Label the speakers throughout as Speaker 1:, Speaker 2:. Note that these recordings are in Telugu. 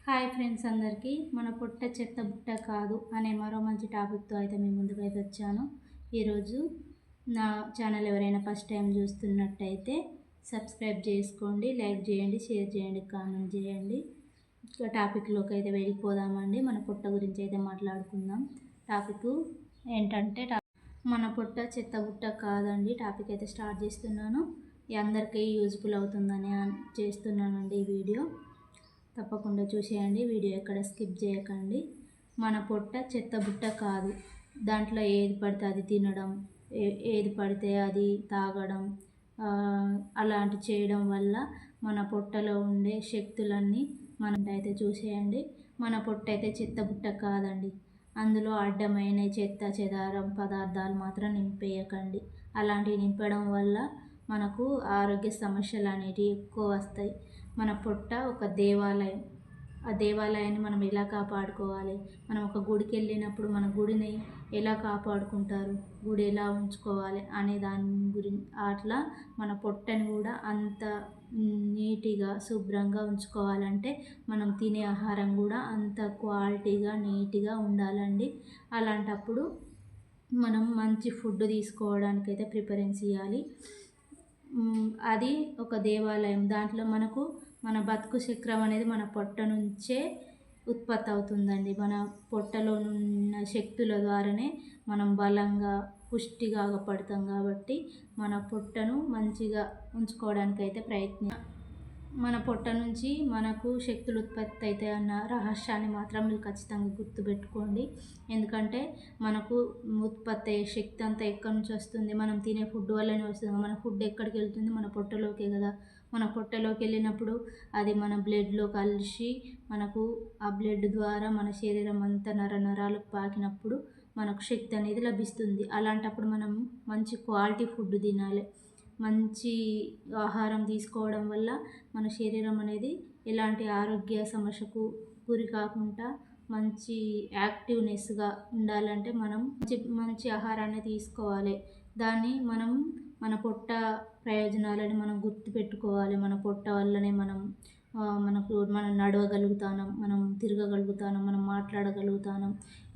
Speaker 1: హాయ్ ఫ్రెండ్స్ అందరికీ మన పొట్ట చెత్త బుట్ట కాదు అనే మరో మంచి టాపిక్తో అయితే మీ ముందుకైతే వచ్చాను. ఈరోజు నా ఛానల్ ఎవరైనా ఫస్ట్ టైం చూస్తున్నట్టయితే సబ్స్క్రైబ్ చేసుకోండి, లైక్ చేయండి, షేర్ చేయండి, కామెంట్ చేయండి. ఇక టాపిక్లోకి అయితే వెళ్ళిపోదామండి. మన పొట్ట గురించి అయితే మాట్లాడుకుందాం. టాపిక్ ఏంటంటే మన పొట్ట చెత్త బుట్ట కాదండి. టాపిక్ అయితే స్టార్ట్ చేస్తున్నాను. అందరికీ యూజ్ఫుల్ అవుతుందని చేస్తున్నానండి ఈ వీడియో. తప్పకుండా చూసేయండి, వీడియో ఎక్కడ స్కిప్ చేయకండి. మన పొట్ట చెత్త బుట్ట కాదు. దాంట్లో ఏది పడితే అది తినడం, ఏది పడితే అది తాగడం, అలాంటి చేయడం వల్ల మన పొట్టలో ఉండే శక్తులన్నీ మనం అయితే చూసేయండి. మన పొట్ట అయితే చెత్త బుట్ట కాదండి. అందులో అడ్డమైన చెత్త చెదారం పదార్థాలు మాత్రం నింపేయకండి. అలాంటివి నింపడం వల్ల మనకు ఆరోగ్య సమస్యలు అనేటివి ఎక్కువ వస్తాయి. మన పొట్ట ఒక దేవాలయం. ఆ దేవాలయాన్ని మనం ఎలా కాపాడుకోవాలి? మనం ఒక గుడికి వెళ్ళినప్పుడు మన గుడిని ఎలా కాపాడుకుంటారు, గుడి ఎలా ఉంచుకోవాలి అనే దాని గురించి, అట్లా మన పొట్టని కూడా అంత నీట్గా శుభ్రంగా ఉంచుకోవాలంటే మనం తినే ఆహారం కూడా అంత క్వాలిటీగా నీట్గా ఉండాలండి. అలాంటప్పుడు మనం మంచి ఫుడ్ తీసుకోవడానికి అయితే ప్రిఫరెన్స్ ఇవ్వాలి. అది ఒక దేవాలయం. దాంట్లో మనకు మన బతుకు చక్రం అనేది మన పొట్ట నుంచే ఉత్పత్తి అవుతుందండి. మన పొట్టలో ఉన్న శక్తుల ద్వారానే మనం బలంగా పుష్టిగా పడతాం. కాబట్టి మన పొట్టను మంచిగా ఉంచుకోవడానికి అయితే మన పొట్ట నుంచి మనకు శక్తులు ఉత్పత్తి అవుతాయి అన్న రహస్యాన్ని మాత్రం మీరు ఖచ్చితంగా గుర్తుపెట్టుకోండి. ఎందుకంటే మనకు ఉత్పత్తి అయ్యే శక్తి అంతా ఎక్కడి నుంచి వస్తుంది? మనం తినే ఫుడ్ వల్లనే వస్తుంది. మన ఫుడ్ ఎక్కడికి వెళ్తుంది? మన పొట్టలోకే కదా. మన పొట్టలోకి వెళ్ళినప్పుడు అది మన బ్లడ్లో కలిసి మనకు ఆ బ్లడ్ ద్వారా మన శరీరం అంతా నరాలకు పాకినప్పుడు మనకు శక్తి అనేది లభిస్తుంది. అలాంటప్పుడు మనం మంచి క్వాలిటీ ఫుడ్ తినాలి. మంచి ఆహారం తీసుకోవడం వల్ల మన శరీరం అనేది ఎలాంటి ఆరోగ్య సమస్యకు గురి కాకుండా మంచి యాక్టివ్నెస్గా ఉండాలంటే మనం మంచి ఆహారాన్ని తీసుకోవాలి. దాన్ని మనం మన పొట్ట ప్రయోజనాలని మనం గుర్తుపెట్టుకోవాలి. మన పొట్ట వల్లనే మనం నడవగలుగుతాం, మనం తిరగగలుగుతాం, మనం మాట్లాడగలుగుతాం.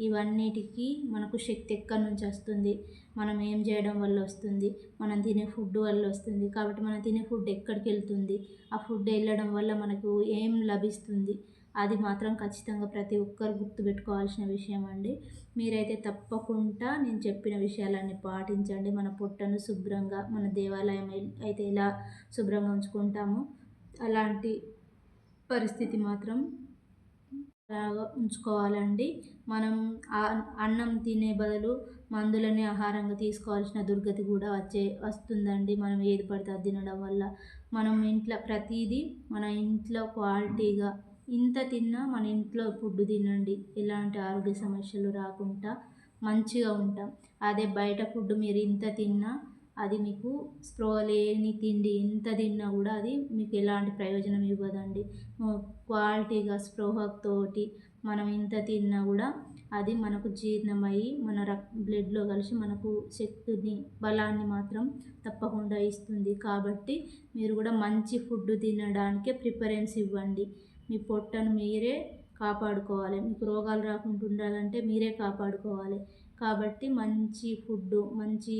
Speaker 1: ఇవన్నిటికీ మనకు శక్తి ఎక్కడి నుంచి వస్తుంది? మనం ఏం చేయడం వల్ల వస్తుంది? మనం తినే ఫుడ్ వల్ల వస్తుంది. కాబట్టి మనం తినే ఫుడ్ ఎక్కడికి వెళ్తుంది? ఆ ఫుడ్ వెళ్ళడం వల్ల మనకు ఏం లభిస్తుంది? అది మాత్రం ఖచ్చితంగా ప్రతి ఒక్కరు గుర్తుపెట్టుకోవాల్సిన విషయం అండి. మీరైతే తప్పకుండా నేను చెప్పిన విషయాలన్నీ పాటించండి. మన పొట్టను శుభ్రంగా, మన దేవాలయం అయితే ఎలా శుభ్రంగా ఉంచుకుంటామో అలాంటి పరిస్థితి మాత్రం అలాగా ఉంచుకోవాలండి. మనం అన్నం తినే బదులు మందులని ఆహారంగా తీసుకోవాల్సిన దుర్గతి కూడా వస్తుందండి. మనం ఏది పడితే అది తినడం వల్ల మనం ఇంట్లో ప్రతిదీ మన ఇంట్లో క్వాలిటీగా ఇంత తిన్నా మన ఇంట్లో ఫుడ్ తినండి. ఎలాంటి ఆరోగ్య సమస్యలు రాకుండా మంచిగా ఉంటాం. అదే బయట ఫుడ్ మీరు ఇంత తిన్నా అది మీకు స్పృహ లేని తిండి, ఇంత తిన్నా కూడా అది మీకు ఎలాంటి ప్రయోజనం ఇవ్వదండి. క్వాలిటీగా స్పృహతోటి మనం ఇంత తిన్నా కూడా అది మనకు జీర్ణమయ్యి మన బ్లడ్లో కలిసి మనకు శక్తిని, బలాన్ని మాత్రం తప్పకుండా ఇస్తుంది. కాబట్టి మీరు కూడా మంచి ఫుడ్ తినడానికే ప్రిఫరెన్స్ ఇవ్వండి. మీ పొట్టను మీరే కాపాడుకోవాలి. మీకు రోగాలు రాకుండా ఉండాలంటే మీరే కాపాడుకోవాలి. కాబట్టి మంచి ఫుడ్, మంచి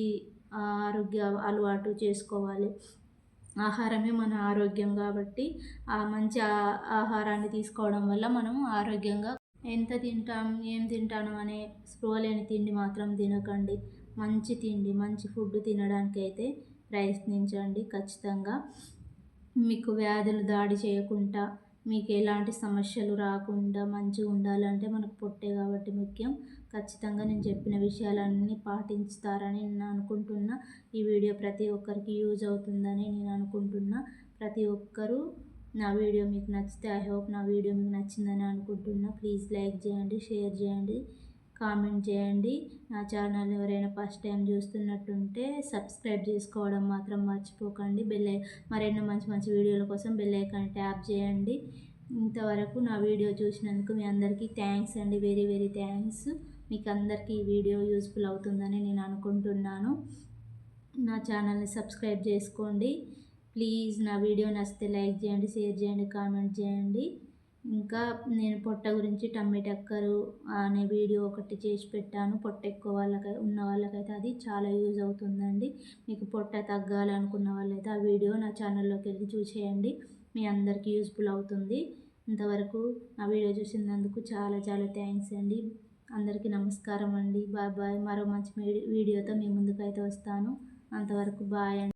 Speaker 1: ఆరోగ్య అలవాటు చేసుకోవాలి. ఆహారమే మన ఆరోగ్యం. కాబట్టి ఆ మంచి ఆహారాన్ని తీసుకోవడం వల్ల మనం ఆరోగ్యంగా ఎంత తింటాం, ఏం తింటాను అనే స్పృహ లేని తిండి మాత్రం తినకండి. మంచి తిండి, మంచి ఫుడ్ తినడానికి అయితే ప్రయత్నించండి. ఖచ్చితంగా మీకు వ్యాధులు దాడి చేయకుండా, మీకు ఎలాంటి సమస్యలు రాకుండా మంచిగా ఉండాలంటే మనకు పొట్టే కాబట్టి ముఖ్యం. ఖచ్చితంగా నేను చెప్పిన విషయాలన్నీ పాటిస్తారని నేను అనుకుంటున్నా. ఈ వీడియో ప్రతి ఒక్కరికి యూజ్ అవుతుందని నేను అనుకుంటున్నా. ప్రతి ఒక్కరూ నా వీడియో మీకు నచ్చితే, ఐ హోప్ నా వీడియో మీకు నచ్చిందని అనుకుంటున్నా. ప్లీజ్ లైక్ చేయండి, షేర్ చేయండి, కామెంట్ చేయండి. నా ఛానల్ ఎవరైనా ఫస్ట్ టైం చూస్తున్నట్టుంటే సబ్స్క్రైబ్ చేసుకోవడం మాత్రం మర్చిపోకండి. మరెన్నో మంచి మంచి వీడియోల కోసం బెల్ ఐకాన్ ట్యాప్ చేయండి. ఇంతవరకు నా వీడియో చూసినందుకు మీ అందరికీ థ్యాంక్స్ అండి. Very very thanks. మీకు అందరికీ ఈ వీడియో యూజ్ఫుల్ అవుతుందని నేను అనుకుంటున్నాను. నా ఛానల్ని సబ్స్క్రైబ్ చేసుకోండి. ప్లీజ్ నా వీడియో నచ్చితే లైక్ చేయండి, షేర్ చేయండి, కామెంట్ చేయండి. ఇంకా నేను పొట్ట గురించి టమ్మీ టక్కరు అనే వీడియో ఒకటి చేసి పెట్టాను. పొట్ట ఎక్కువ ఉన్న వాళ్ళకైతే అది చాలా యూజ్ అవుతుందండి. మీకు పొట్ట తగ్గాలనుకున్న వాళ్ళైతే ఆ వీడియో నా ఛానల్లోకి వెళ్ళి చూసేయండి. మీ అందరికీ యూస్ఫుల్ అవుతుంది. ఇంతవరకు ఆ వీడియో చూసినందుకు చాలా చాలా థ్యాంక్స్ అండి. అందరికీ నమస్కారం అండి. Bye bye. మరో మంచి వీడియోతో మీ ముందుకైతే వస్తాను. అంతవరకు బాయ్ అండి.